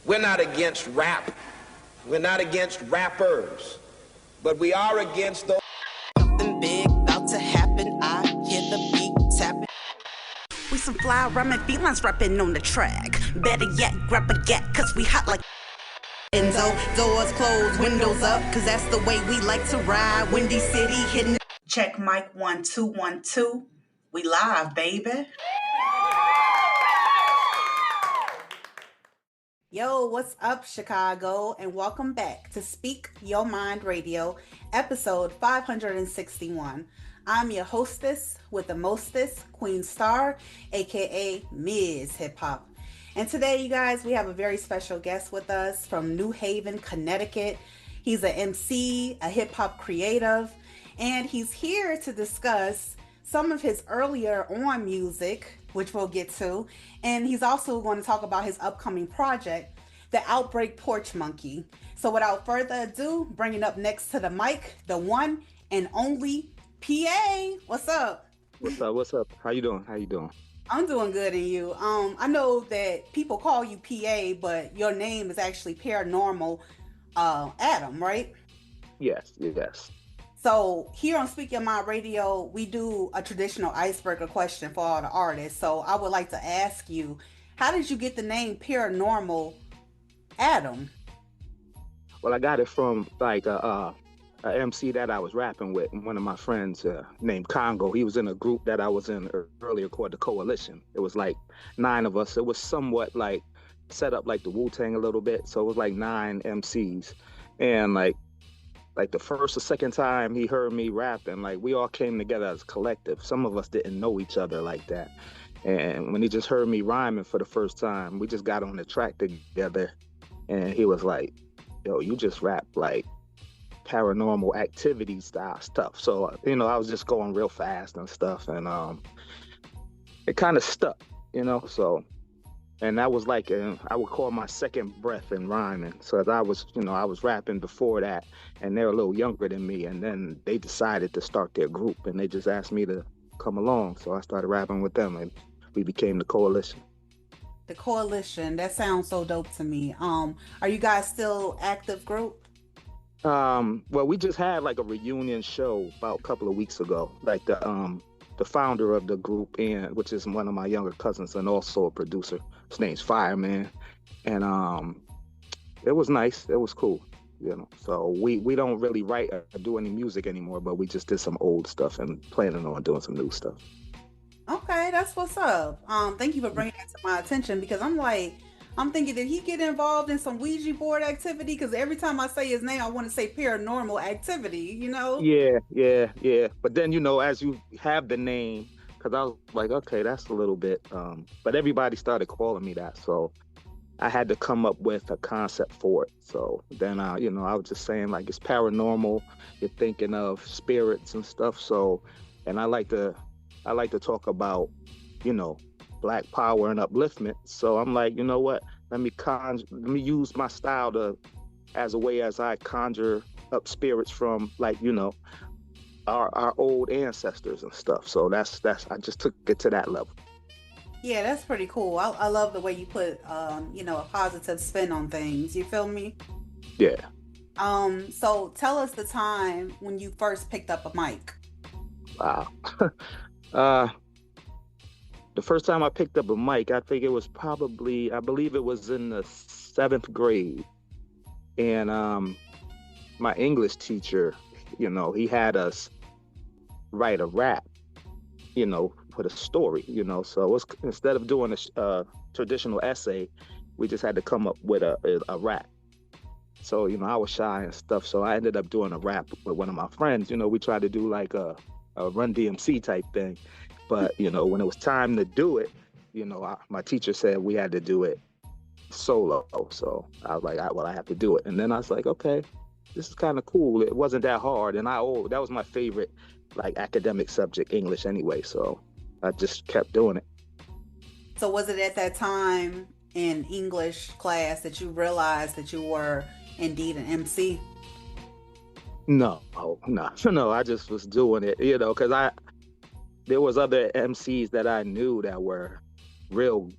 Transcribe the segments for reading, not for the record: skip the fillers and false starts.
We're not against rap. We're not against rappers. But we are against those. Something big about to happen. I hear the beat tapping. We some fly rhyming felines rapping on the track. Better yet, grab a gat, cause we hot like Enzo. Doors closed, windows up, cause that's the way we like to ride. Windy City hitting. Check mic 1 2 1 2. We live, baby. Yo, what's up, Chicago, and welcome back to Speak Your Mind Radio, episode 561. I'm your hostess with the mostest, Queen Star, aka MzHipHop. And today, you guys, we have a very special guest with us from New Haven, Connecticut. He's an MC, a hip-hop creative, and he's here to discuss some of his earlier on music, which we'll get to, and he's also going to talk about his upcoming project, the Outbreak Porch Monkey. So without further ado, bringing up next to the mic, the one and only PA. What's up? What's up? How you doing? I'm doing good, and you? I know that people call you PA, but your name is actually Paranormal Adam, right? Yes. So here on Speak Your Mind Radio, we do a traditional icebreaker question for all the artists. So I would like to ask you, how did you get the name Paranormal Adam? Well, I got it from like a MC that I was rapping with, one of my friends named Congo. He was in a group that I was in earlier called the Coalition. It was like 9 of us. It was somewhat like set up like the Wu-Tang a little bit. So it was like 9 MCs. And like the first or second time he heard me rapping, like we all came together as a collective. Some of us didn't know each other like that. And when he just heard me rhyming for the first time, we just got on the track together. And he was like, yo, you just rap like paranormal activity style stuff. So, I was just going real fast and stuff. And it kind of stuck, so. And that was like, I would call my second breath in rhyming. So I was rapping before that, and they're a little younger than me. And then they decided to start their group, and they just asked me to come along. So I started rapping with them, and we became the Coalition. The Coalition, that sounds so dope to me. Are you guys still active group? Well, we just had like a reunion show about a couple of weeks ago. Like the founder of the group, which is one of my younger cousins and also a producer. His name's Fireman, and it was nice. It was cool, So we don't really write or do any music anymore, but we just did some old stuff and planning on doing some new stuff. Okay, that's what's up. Thank you for bringing that to my attention, because I'm thinking, did he get involved in some Ouija board activity? Because every time I say his name, I want to say paranormal activity, Yeah. But then, as you have the name, because I was like, okay, that's a little bit, but everybody started calling me that. So I had to come up with a concept for it. So then, I was just saying, like, it's paranormal. You're thinking of spirits and stuff. So, and I like to talk about, Black power and upliftment. So I'm like, you know what? Let me use my style as a way as I conjure up spirits from, like, our old ancestors and stuff. So that's I just took it to that level. Yeah, that's pretty cool. I love the way you put a positive spin on things. You feel me? Yeah. So tell us the time when you first picked up a mic. Wow. The first time I picked up a mic, I think it was I believe it was in the 7th grade. And my English teacher, he had us write a rap, for the story, So it was, instead of doing a traditional essay, we just had to come up with a rap. So, I was shy and stuff. So I ended up doing a rap with one of my friends. We tried to do like a Run DMC type thing. But, when it was time to do it, my teacher said we had to do it solo. So I was like, I have to do it. And then I was like, okay, this is kind of cool. It wasn't that hard. And that was my favorite, like, academic subject, English anyway. So I just kept doing it. So was it at that time in English class that you realized that you were indeed an MC? No. I just was doing it, because there was other MCs that I knew that were real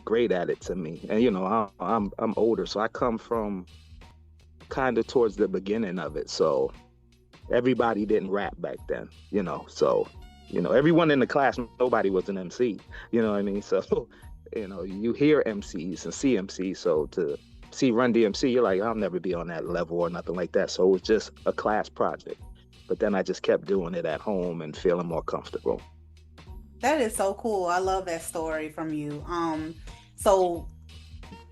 great at it to me. And I'm older, so I come from kind of towards the beginning of it. So everybody didn't rap back then, so everyone in the class, nobody was an MC, you know what I mean? So you hear MCs and see MCs, so to see Run DMC, you're like, I'll never be on that level or nothing like that. So it was just a class project, but then I just kept doing it at home and feeling more comfortable. That is so cool. I love that story from you. So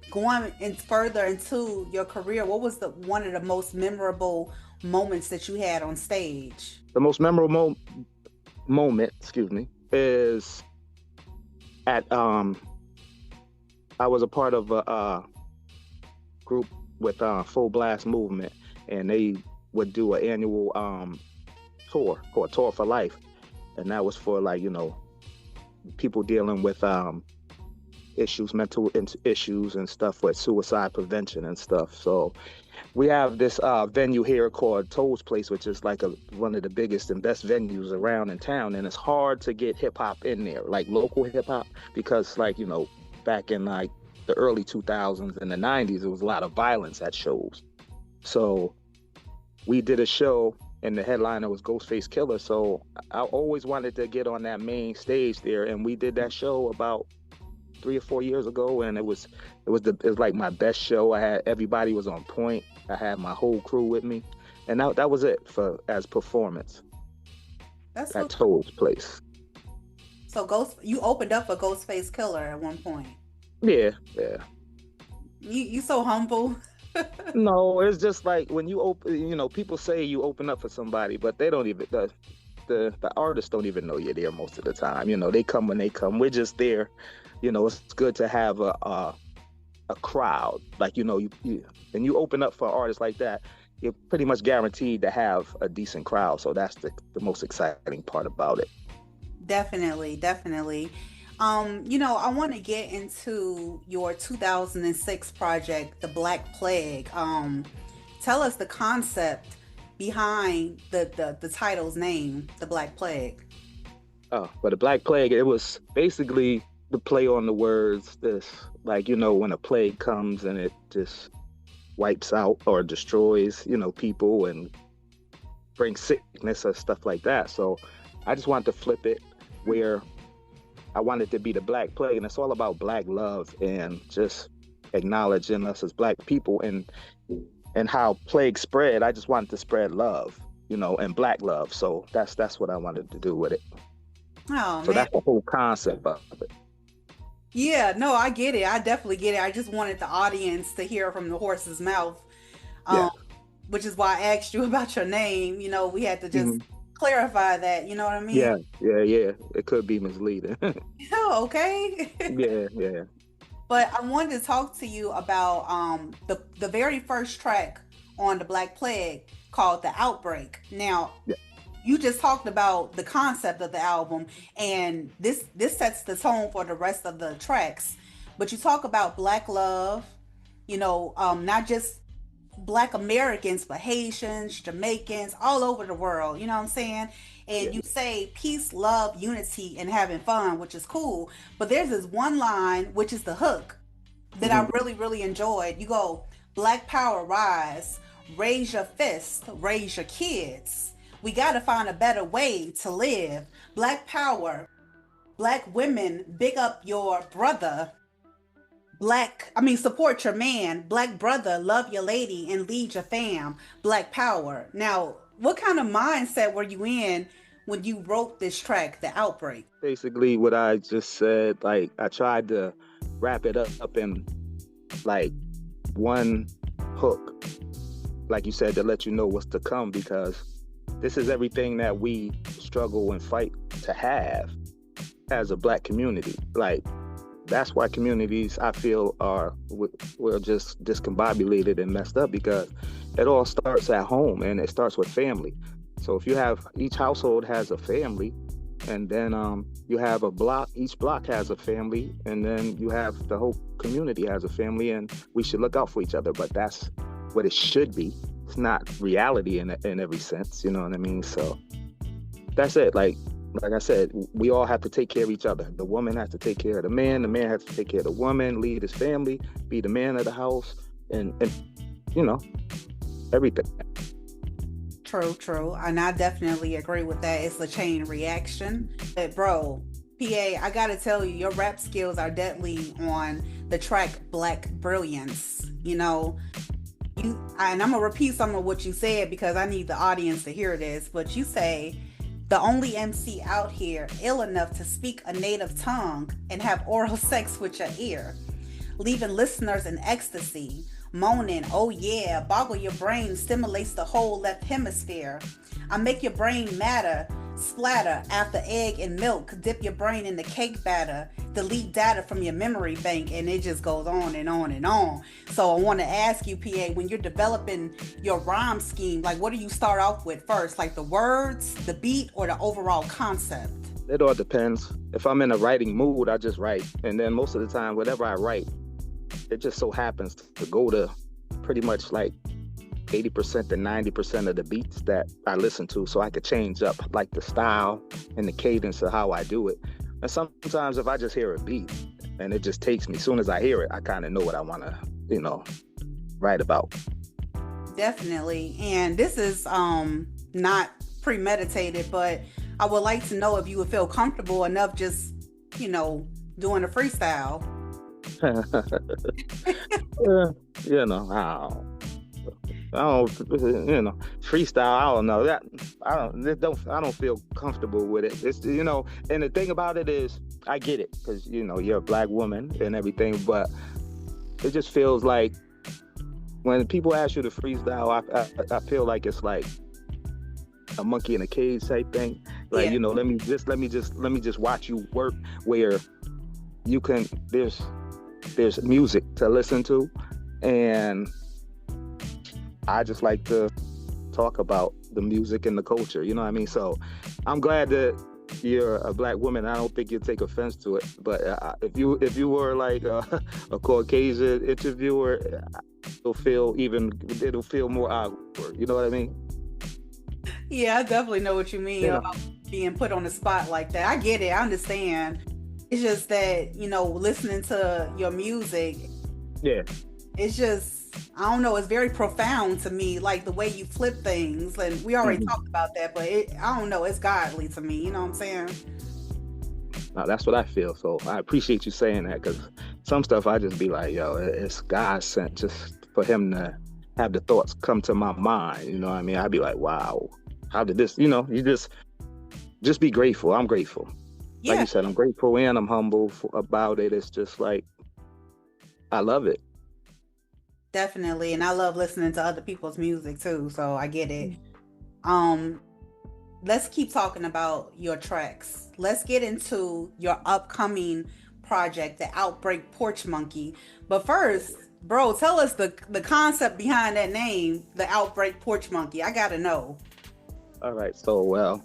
going further into your career, what was one of the most memorable moments that you had on stage? The most memorable moment, is at I was a part of a group with Full Blast Movement, and they would do an annual tour called Tour for Life, and that was for people dealing with mental issues and stuff, with suicide prevention and stuff. So we have this venue here called Toll's Place, which is like one of the biggest and best venues around in town, and it's hard to get hip hop in there, like local hip hop, because back in like the early 2000s and the 90s, there was a lot of violence at shows. So we did a show, and the headliner was Ghostface Killer. So I always wanted to get on that main stage there, and we did that show about 3 or 4 years ago, and it was like my best show. Everybody was on point. I had my whole crew with me, and that was it as performance. That's at Toll's Place. So you opened up for Ghostface Killer at one point. Yeah. You so humble. No, it's just like when you open, people say you open up for somebody, but they don't even, the artists don't even know you're there most of the time. They come when they come. We're just there. It's good to have a crowd. Like, and you open up for artists like that, you're pretty much guaranteed to have a decent crowd. So that's the most exciting part about it. Definitely. I want to get into your 2006 project, The Black Plague. Tell us the concept behind the title's name, The Black Plague. Oh, but The Black Plague, it was basically the play on the words, when a plague comes and it just wipes out or destroys, people and brings sickness or stuff like that. So I just wanted to flip it where I wanted to be the Black Plague, and it's all about Black love and just acknowledging us as Black people and how plague spread. I just wanted to spread love, and Black love. So that's what I wanted to do with it. Oh, so man. That's the whole concept of it. Yeah, no, I get it. I definitely get it. I just wanted the audience to hear from the horse's mouth, which is why I asked you about your name. We had to just clarify that, you know what I mean? Yeah. It could be misleading. Oh, okay. Yeah. But I wanted to talk to you about the very first track on The Black Plague called The Outbreak. Now, you just talked about the concept of the album, and this sets the tone for the rest of the tracks. But you talk about Black love, not just Black Americans, but Haitians, Jamaicans, all over the world, you know what I'm saying? And you say peace, love, unity, and having fun, which is cool. But there's this one line, which is the hook, that I really, really enjoyed. You go, Black power rise, raise your fist, raise your kids. We got to find a better way to live. Black power, Black women, big up your brother. Support your man. Black brother, love your lady and lead your fam. Black power. Now, what kind of mindset were you in when you wrote this track, The Outbreak? Basically what I just said, I tried to wrap it up in one hook, like you said, to let you know what's to come, because this is everything that we struggle and fight to have as a Black community. That's why communities, I feel, we're just discombobulated and messed up, because it all starts at home and it starts with family. So if you have, each household has a family, and then you have a block, each block has a family, and then you have the whole community has a family, and we should look out for each other. But that's what it should be. It's not reality in every sense, you know what I mean? So that's it. like I said, we all have to take care of each other. The woman has to take care of the man has to take care of the woman, lead his family, be the man of the house, and you know, everything. True. And I definitely agree with that. It's a chain reaction. But bro, PA, I gotta tell you, your rap skills are deadly on the track Black Brilliance. You know, and I'm gonna repeat some of what you said because I need the audience to hear this, but you say, the only MC out here ill enough to speak a native tongue and have oral sex with your ear, leaving listeners in ecstasy, moaning, oh yeah, boggle your brain, stimulates the whole left hemisphere. I make your brain matter, splatter after egg and milk, dip your brain in the cake batter, delete data from your memory bank, and it just goes on and on and on. So I want to ask you, PA, when you're developing your rhyme scheme, like what do you start off with first, like the words, the beat, or the overall concept? It all depends. If I'm in a writing mood, I just write. And then most of the time, whatever I write, it just so happens to go to pretty much like 80% to 90% of the beats that I listen to, so I could change up like the style and the cadence of how I do it. And sometimes if I just hear a beat and it just takes me, as soon as I hear it, I kind of know what I want to, write about. Definitely. And this is not premeditated, but I would like to know if you would feel comfortable enough just, doing a freestyle. I don't, freestyle. I don't know that. I don't feel comfortable with it. It's, and the thing about it is, I get it because you're a Black woman and everything, but it just feels like when people ask you to freestyle, I feel like it's like a monkey in a cage type thing. Like, yeah. Let me just watch you work where you can. There's music to listen to, and I just like to talk about the music and the culture, you know what I mean? So I'm glad that you're a Black woman. I don't think you'd take offense to it. But if you were like a Caucasian interviewer, it'll feel more awkward. You know what I mean? Yeah, I definitely know what you mean about being put on the spot like that. I get it. I understand. It's just that, listening to your music. Yeah. It's just, I don't know, it's very profound to me, like the way you flip things. And we already talked about that, but I don't know, it's godly to me. You know what I'm saying? No, that's what I feel. So I appreciate you saying that, because some stuff I just be like, yo, it's God sent just for him to have the thoughts come to my mind. You know what I mean? I'd be like, wow, how did this, you just be grateful. I'm grateful. Yeah. Like you said, I'm grateful and I'm humble about it. It's just like, I love it. Definitely. And I love listening to other people's music too. So I get it. Let's keep talking about your tracks. Let's get into your upcoming project, the Outbreak Porch Monkey. But first, bro, tell us the concept behind that name, the Outbreak Porch Monkey. I gotta know. All right. So, well,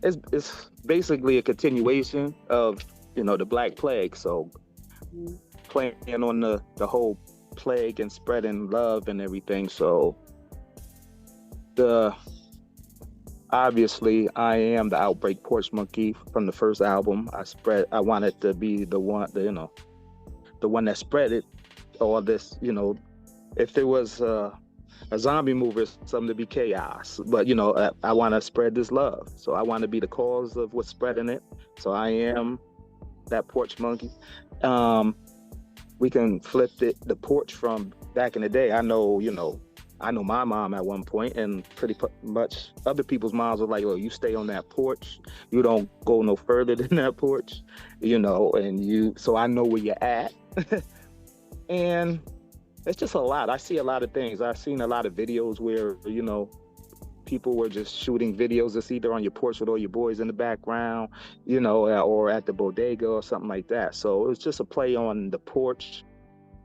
it's basically a continuation of, the Black Plague. So playing on the whole plague and spreading love and everything. So obviously I am the Outbreak Porch Monkey from the first album. I wanted to be the one, the one that spread it, all this, if it was a zombie movie or something, to be chaos. But, I want to spread this love. So I want to be the cause of what's spreading it. So I am that porch monkey. We can flip the porch from back in the day. I know my mom at one point, and pretty much other people's moms were like, oh, you stay on that porch. You don't go no further than that porch, so I know where you're at. And it's just a lot. I see a lot of things. I've seen a lot of videos where, people were just shooting videos that's either on your porch with all your boys in the background, or at the bodega or something like that. So it was just a play on the porch.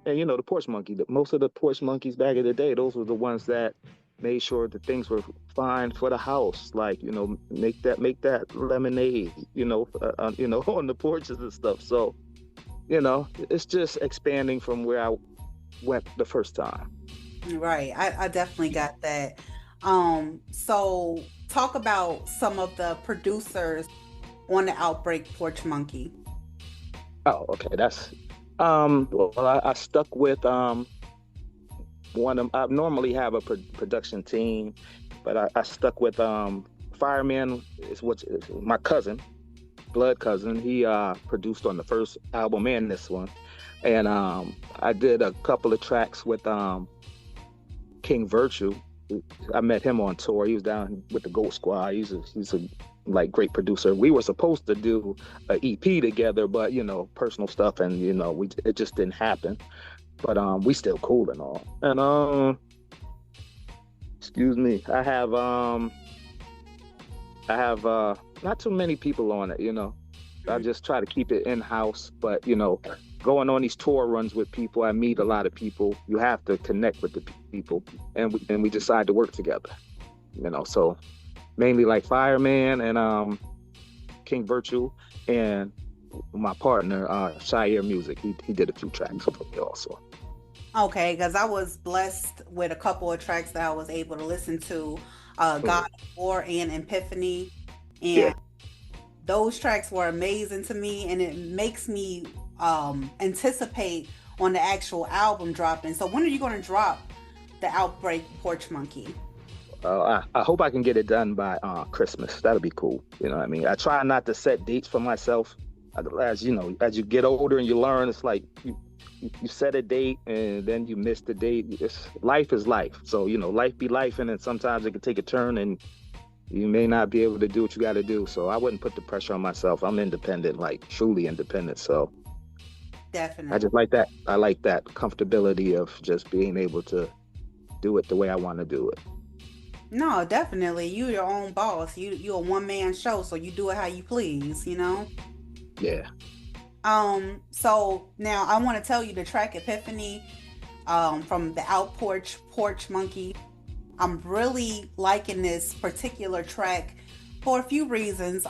And, the porch monkey, most of the porch monkeys back in the day, those were the ones that made sure that things were fine for the house. Like, make that lemonade, on the porches and stuff. So, it's just expanding from where I went the first time. Right. I definitely got that. So talk about some of the producers on the Outbreak Porch Monkey? Oh, okay. That's well, I stuck with one of I normally have a production team, but I stuck with Fireman is my cousin, blood cousin. He produced on the first album and this one. And I did a couple of tracks with King Virtue. I met him on tour. He was down with the Goat Squad. He's a like great producer. We were supposed to do an EP together, but personal stuff, and it just didn't happen. But we still cool and all. And excuse me, I have not too many people on it. I just try to keep it in house, but going on these tour runs with people, I meet a lot of people. You have to connect with the people, and we decide to work together. So mainly like Fireman and King Virtue and my partner Shire Music. He did a few tracks for me also. Okay, because I was blessed with a couple of tracks that I was able to listen to, God of War and Epiphany, and those tracks were amazing to me, and it makes me anticipate on the actual album dropping. So when are you going to drop the Outbreak Porch Monkey? I hope I can get it done by Christmas. That'll be cool. I try not to set dates for myself. As you get older and you learn, it's like you set a date and then you miss the date. Life is life. So life be life, and then sometimes it can take a turn and you may not be able to do what you got to do. So I wouldn't put the pressure on myself. I'm independent, like truly independent. So definitely, I just like that. I like that comfortability of just being able to do it the way I want to do it. No, definitely. You your own boss. You a one-man show, so you do it how you please, Yeah. So now I want to tell you the track Epiphany from the Porch Monkey. I'm really liking this particular track for a few reasons.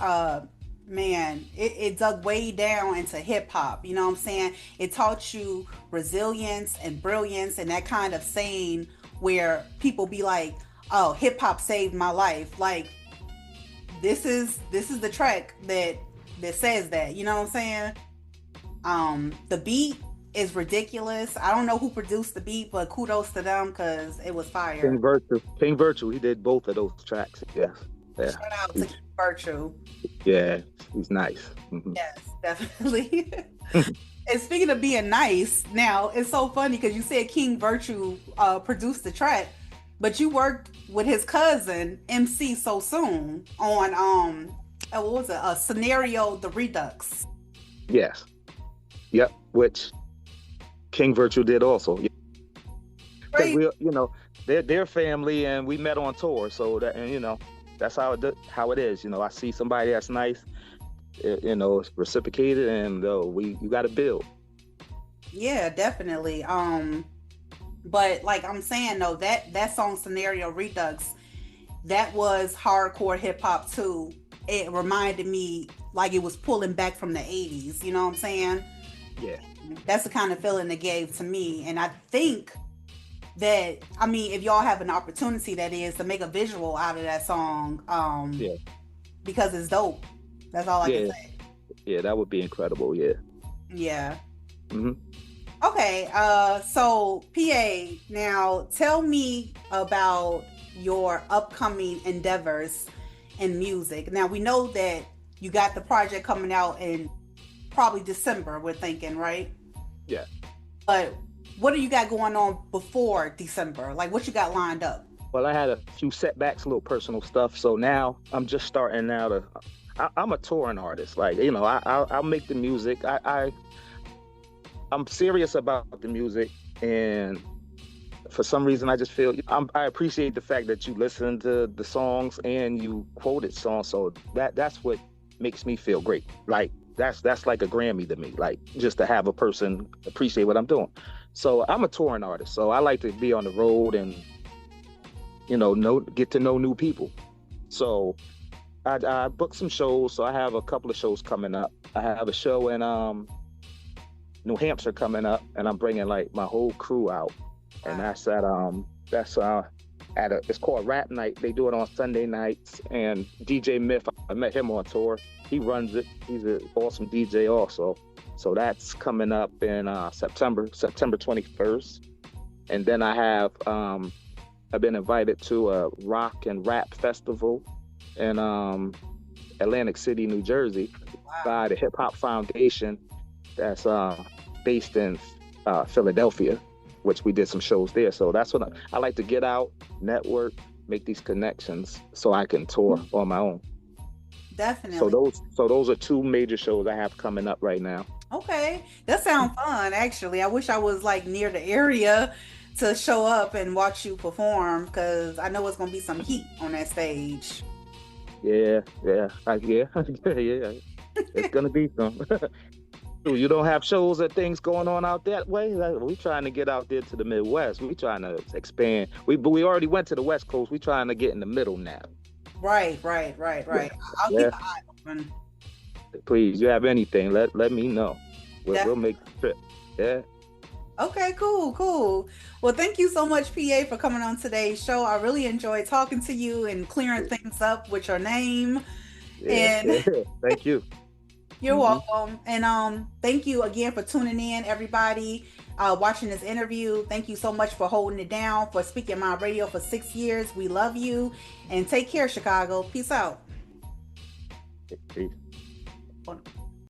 Man, it dug way down into hip hop. You know what I'm saying? It taught you resilience and brilliance, and that kind of saying where people be like, oh, hip hop saved my life. Like this is the track that says that, you know what I'm saying? The beat is ridiculous. I don't know who produced the beat, but kudos to them because it was fire. King Virtue, he did both of those tracks. Yeah. Shout out to King Virtue. Yeah, he's nice. Mm-hmm. Yes, definitely. And speaking of being nice, now it's so funny because you said King Virtue produced the track, but you worked with his cousin MzHipHop so soon on what was it? Scenario the Redux. Yes. Yep. Which King Virtue did also. Because we, they're family, and we met on tour, so that, and that's how it is. I see somebody that's nice, it's reciprocated, and you got to build. Yeah, definitely. But like I'm saying though, that song Scenario Redux, that was hardcore hip hop too. It reminded me like it was pulling back from the 80s. You know what I'm saying? Yeah. That's the kind of feeling it gave to me. And I think that, if y'all have an opportunity, that is, to make a visual out of that song, because it's dope. That's all I can say. Yeah, that would be incredible. Yeah. Yeah. Mm-hmm. Okay. So PA, now tell me about your upcoming endeavors in music. Now we know that you got the project coming out in probably December, we're thinking, right? Yeah. But what do you got going on before December? Like what you got lined up? Well, I had a few setbacks, a little personal stuff. So now I'm just starting now I'm a touring artist. Like, I'll make the music. I'm serious about the music, and for some reason I just feel I appreciate the fact that you listen to the songs and you quoted songs. So that's what makes me feel great. Like that's like a Grammy to me, like just to have a person appreciate what I'm doing. So I'm a touring artist, so I like to be on the road and get to know new people. So I booked some shows. So I have a couple of shows coming up. I have a show in New Hampshire coming up, and I'm bringing like my whole crew out, and that's it's called Rap Night. They do it on Sunday nights, and DJ Myth I met him on tour. He runs it. He's an awesome DJ also. So that's coming up in September 21st. And then I have, I've been invited to a rock and rap festival in Atlantic City, New Jersey, by the Hip Hop Foundation that's based in Philadelphia, which we did some shows there. So that's what I like to get out, network, make these connections so I can tour on my own. Definitely. So those are two major shows I have coming up right now. Okay, that sounds fun. Actually, I wish I was like near the area to show up and watch you perform, because I know it's gonna be some heat on that stage. Yeah. Yeah. It's gonna be some. You don't have shows or things going on out that way? We trying to get out there to the Midwest. We trying to expand. We already went to the West Coast. We trying to get in the middle now. Right. Yeah. I'll keep an eye open. Please, you have anything, let me know. We'll make the trip. Yeah. Okay, cool. Well, thank you so much, PA, for coming on today's show. I really enjoyed talking to you and clearing things up with your name. Yeah. Thank you. You're welcome. And thank you again for tuning in, everybody, watching this interview. Thank you so much for holding it down, for Speaking My Radio for 6 years. We love you. And take care, Chicago. Peace out. Peace.